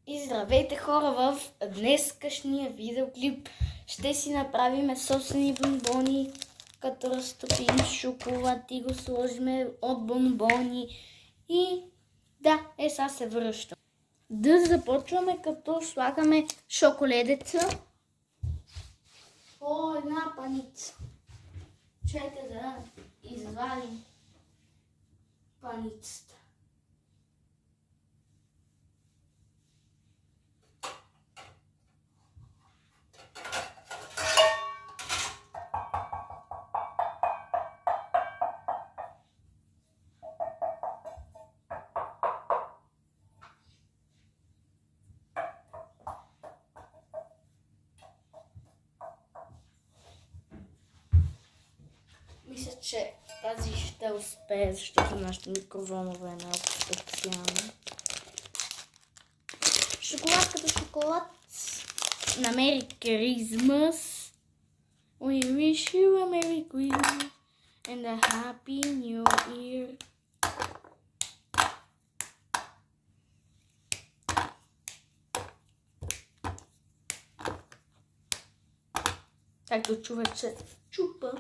И здравейте хора, в днескашния видеоклип ще си направим собствени бонбони, като разтопим шоколад и го сложим от бонбони. И да, сега се връщам. Да започваме, като слагаме шоколедеца по една паница. Чайте да извадим паницата. Мисля, че тази ще успее, защото нашата микроволнова е малко специална. Шоколад като шоколад. На Merry Christmas. We wish you a Merry Christmas and a Happy New Year. Както човече чупа.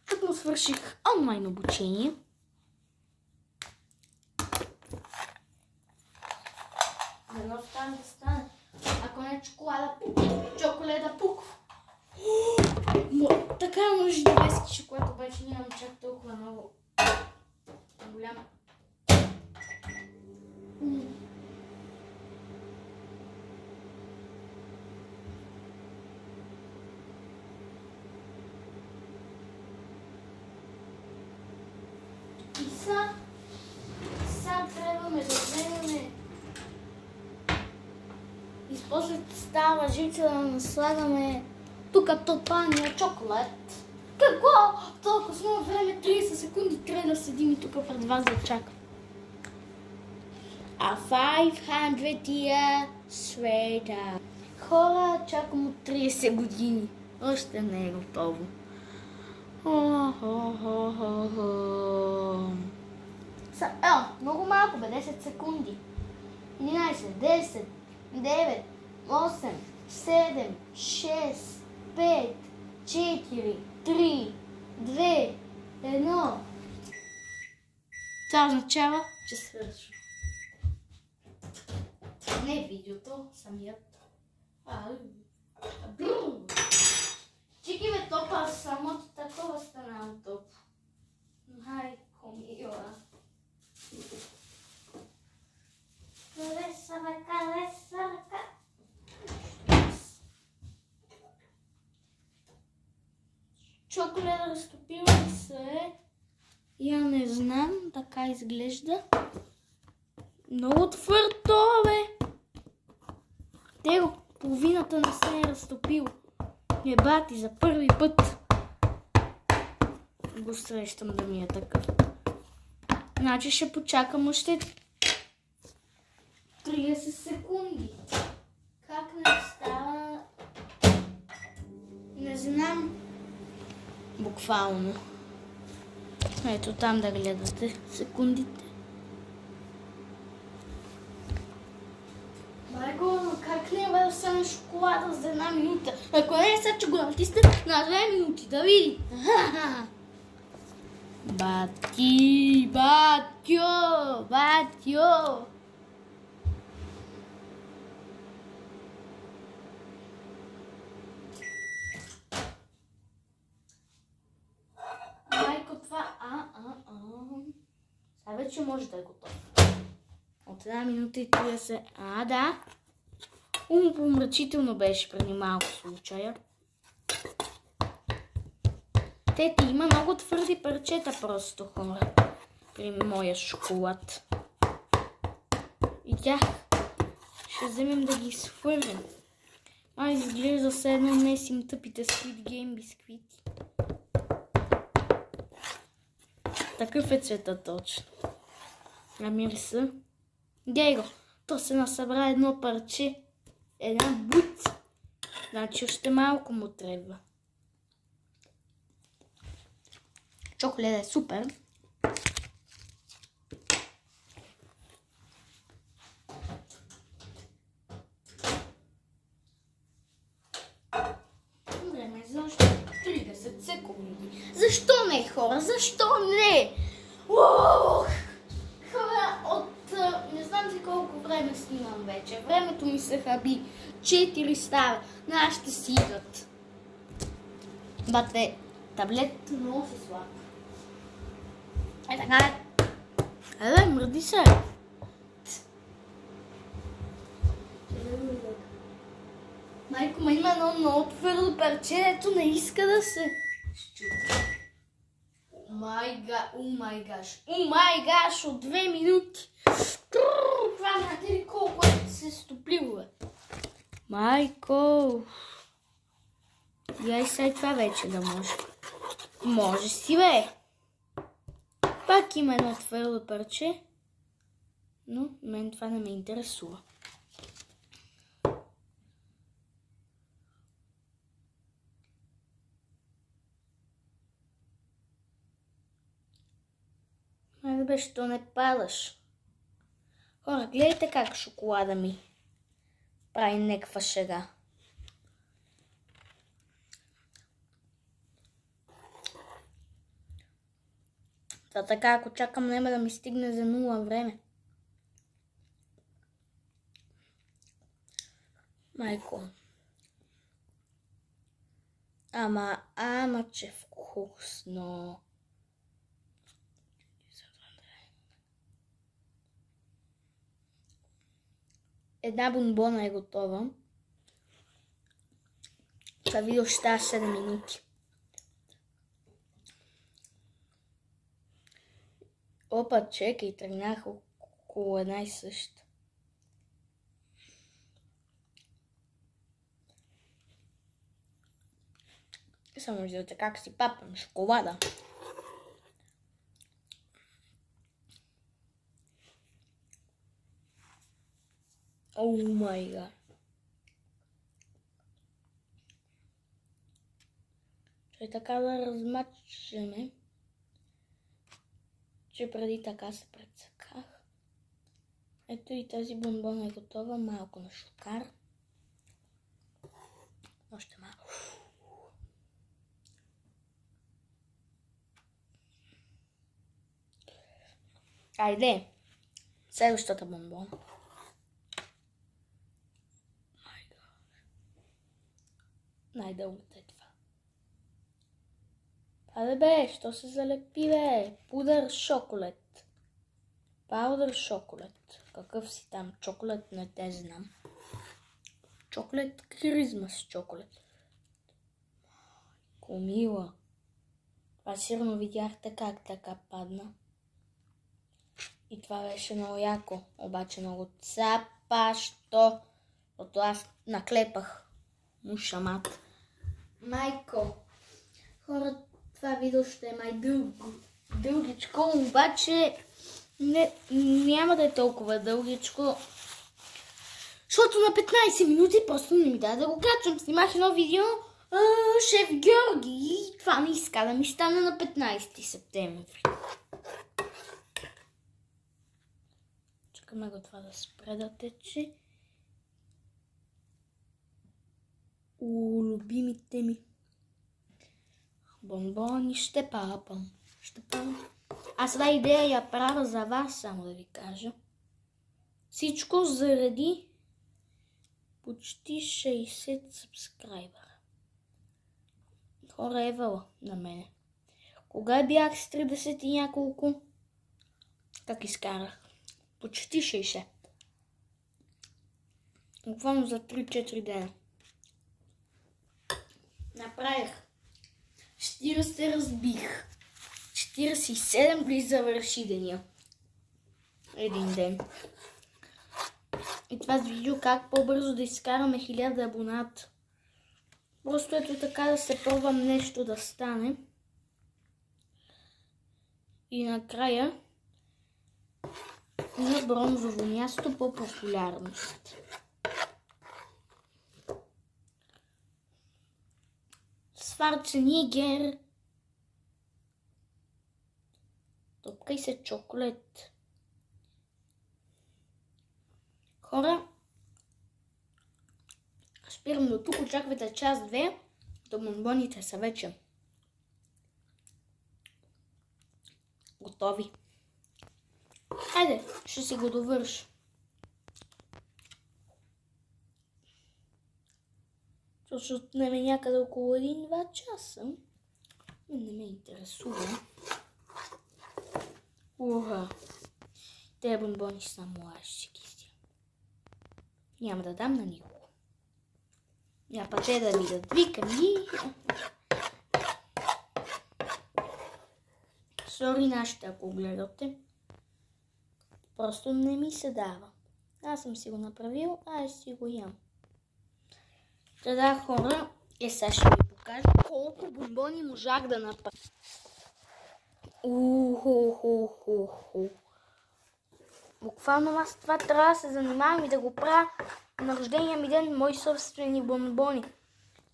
Като свърших онлайн обучение. Дано стане да стане. Ако не чоколада пуква. Така може да вески шоколад, обаче нямам чак толкова много голям. И сега трябваме да вземем и после става жица да наслагаме тук топания чоколад. Какво? Толкова сме време, 30 секунди трябва да седим и тук пред вас да чакам. А 500 year straight. Хора, чакам от 30 години. Още не е готово. Много малко бе, 10 секунди. 11, 10, 9, 8, 7, 6, 5, 4, 3, 2, 1. Това означава, че свършва. Не видеото, самият. Чики ме топа, самото такова стана топ. Майко мила. Леса ръка. Чоколада разтопила се. Я не знам, така изглежда. Много твърдо, бе. Него половината не се е разтопило. Бати, за първи път го срещам да ми е такъв. Значи ще почакам още 30 секунди. Как не става? Не знам. Буквално. Ето там да гледате секундите. Майко, как не бе да стане шоколада за една минута? Ако не е сега, че го натисне на 2 минути, да види. Батьо! Майко, това... Сега вече може да е готов. От 1 минута и 30... Да. Помрачително беше преди малко случая. Тете, има много твърди парчета просто, хора. При моя шоколад. И тях ще вземем да ги свърнем. Изглежда все едно месим тъпите Squid Game бисквити. Такъв е цвета точно. Мириса. Гледай го. То се насъбра едно парче. Една буца. Значи още малко му трябва. Чоколада е супер. защо 30 секунди. Защо не, хора? Защо не? Уох! Хора, не знам за колко време снимам вече. Времето ми се хаби. 4 става. Аз ще си идват. Бате, таблетът много се слага. Така е. Мърди се. Майко, има едно много твърдо парче, ето не иска да се щупи. О май гаш, от 2 минути. Това знаете ли колко се е стоплило, бе? Майко. Яй сега това вече да може. Може си, бе. Пак има едно твърдо парче, но мен това не ме интересува. Айде бе, що не падаш? Хора, гледайте как шоколада ми прави някаква шега. Та така, ако чакам, няма да ми стигне за 0 време. Майко. Ама, че вкусно. Една бонбона е готова. Това видео ще става 7 минути. Опа, чекай, тръгнах около една и съща. Само виждате как си папам шоколада. О май гад. Ще така да размачаме, че преди така се прецаках. Ето и тази бонбона е готова. Малко на шокар. Още малко. Айде! Следващата бонбона. Най-дългата е това. Паде бе, що се залепи бе? Пудър шоколад. Паудър шоколад. Какъв си там? Чоколад не те знам. Чоколад Кризмас чоколад. Комила. Това сигурно видяхте как така падна. И това беше много яко. Обаче много цапащо. Защото аз наклепах мушамат. Майко. Хора, това видео ще е май дългичко, обаче няма да е толкова дългичко. Защото на 15 минути просто не ми даде да го качвам. Снимах едно видео Шеф Георги и това не иска да ми стане на 15 септември. Чакаме го това да спре да тече. Любимите ми бонбони ще папам. А сега идея я правя за вас, само да ви кажа. Всичко заради почти 60 сабскрайбъра. Хора, евала на мене. Кога бях с 30 и няколко? Как изкарах? Почти 60. Буквално за 3-4 дена. Направих 40 разбих. 47 близо завърши деня. Един ден. И това с видео как по-бързо да изкараме 1000 абоната. Просто ето така да се пробвам нещо да стане. И накрая на бронзово място по популярност. Шварценегер. Топкай се чоколад. Хора, спирам до тук, очаквайте час-2. Бонбоните са вече готови. Хайде, ще си го довърша. Ще отнеме някъде около 1-2 часа. Не ме интересува. Уха! Те бонбони само аз ще ги си. Няма да дам на никого. Я па те да видят. Викам ги. Сори нашите, ако гледате. Просто не ми се дава. Аз съм си го направил, аз си го ям. Тогава хора, сега ще ви покажа колко бонбони можах да направя. Буквално аз това трябва да се занимавам и да го правя на рождения ми ден мои собствени бонбони.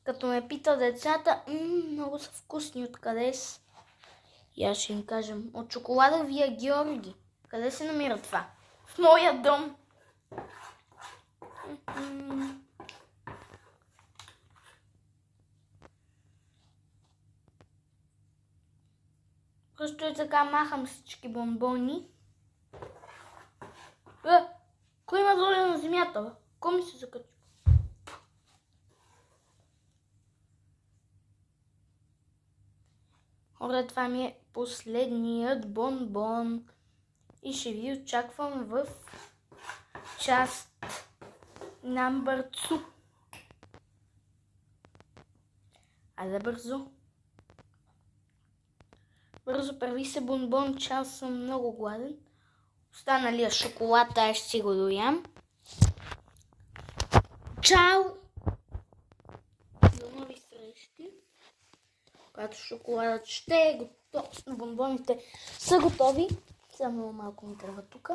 Като ме питат децата, много са вкусни, откъде са? И аз ще им кажем, от Чоколадовия Георги. Къде се намира това? В моя дом. Просто е така махам всички бонбони. Кой има доля на земята? Кой ми се закачи? Хора, това ми е последният бонбон. И ще ви очаквам в част номер 2. Айде бързо. Бързо прави се бонбон, че аз съм много гладен. Останалия шоколад, аз ще си го доям. Чао! До нови срещи. Когато шоколадът ще е готов, бонбоните са готови. Само малко ми трябва тук.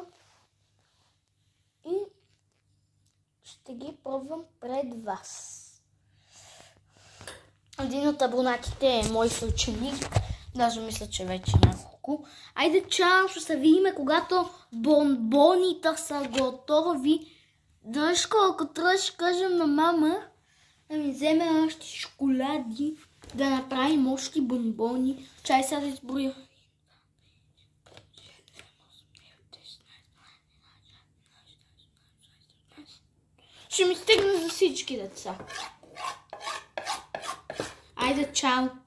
И ще ги пробвам пред вас. Един от абонатите е мой съученик. Даже мисля, че вече няколко. Айде, чао, ще се видим, когато бонбоните са готови. Дръжко, ако трябва ще кажем на мама да ми вземе още шоколади, да направим още бонбони. Чай сега да изброя. Ще ми стигне за всички деца. Айде, чао!